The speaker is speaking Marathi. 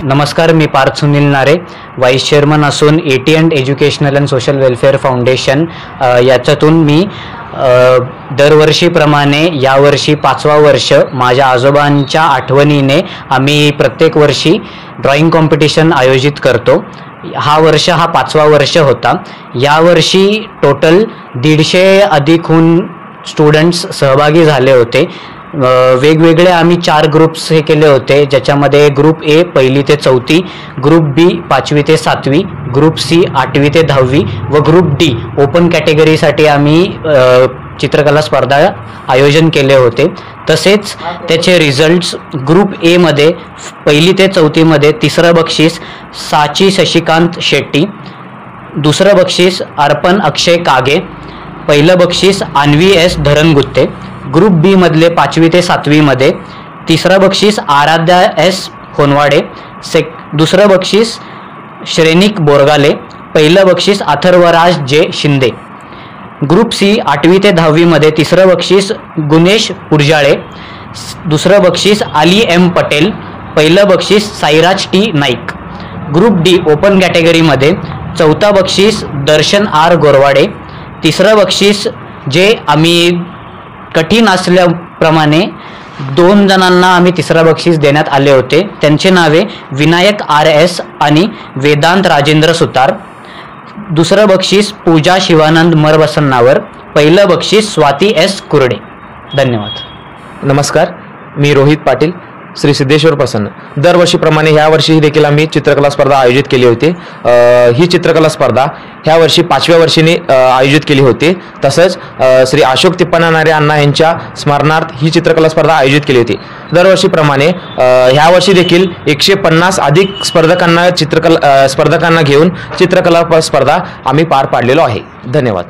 नमस्कार, मी पार्थ सुनील नारे, व्हाईस चेअरमन असून एटीएंड educational and social welfare foundation याच्यातून मी दरवर्षीप्रमाणे यावर्षी 5वा वर्ष माझ्या आजोबांच्या आठवणीने आम्ही प्रत्येक वर्षी ड्रॉइंग कॉम्पिटिशन आयोजित करतो। हा वर्ष हा 5वा वर्ष होता। यावर्षी टोटल 150 अधिकहून स्टुडंट्स सहभागी झाले होते। वेगवेगळे आम्ही 4 ग्रुप्स हे केले होते, ज्याच्यामध्ये ग्रुप ए 1ली ते 4थी, ग्रुप बी 5वी ते 7वी, ग्रुप सी 8वी ते 10वी व ग्रुप डी ओपन कॅटेगरीसाठी आम्ही चित्रकला स्पर्धा आयोजन केले होते। तसेच त्याचे रिझल्ट्स ग्रुप ए मध्ये 1ली ते 4थीमध्ये 3रं बक्षीस साची शशिकांत शेट्टी, 2रं बक्षीस अर्पण अक्षय कागे, 1लं बक्षीस अन्वी एस धरणगुत्ते। ग्रुप बी मधले 5वी ते 7वी मध्ये 3रं बक्षीस आराध्या एस होनवाडे, 2रं बक्षीस श्रेनिक बोरगाले, 1लं बक्षीस अथर्वराज जे शिंदे। ग्रुप सी 8वी ते 10वी मध्ये 3रं बक्षीस गुणेश पुरजाळे, 2रं बक्षीस अली एम पटेल, 1लं बक्षीस Sairaj T Naik. Group D open कॅटेगरीमध्ये 4था बक्षीस दर्शन आर गोरवाडे, 3रं बक्षीस जे आम्ही कठीण असल्याप्रमाणे 2 जणांना आम्ही 3रं बक्षीस देण्यात आले होते। त्यांचे नावे विनायक आर एस आणि वेदांत राजेंद्र सुतार। 2रं बक्षीस पूजा शिवानंद मरबसन्नावर, 1लं बक्षीस स्वाती एस कुरडे। धन्यवाद। नमस्कार, मी रोहित पाटील, श्री सिद्धेश्वर प्रसन्न। दरवर्षीप्रमाणे ह्या वर्षी देखील आम्ही चित्रकला स्पर्धा आयोजित केली होती। ही चित्रकला स्पर्धा ह्या वर्षी 5व्या वर्षीने आयोजित केली होती। तसंच श्री अशोक तिप्पण्णा नारे अण्णा यांच्या स्मरणार्थ ही चित्रकला स्पर्धा आयोजित केली होती। दरवर्षीप्रमाणे ह्या वर्षी देखील 150 अधिक स्पर्धकांना घेऊन चित्रकला स्पर्धा आम्ही पार पाडलेलो आहे। धन्यवाद।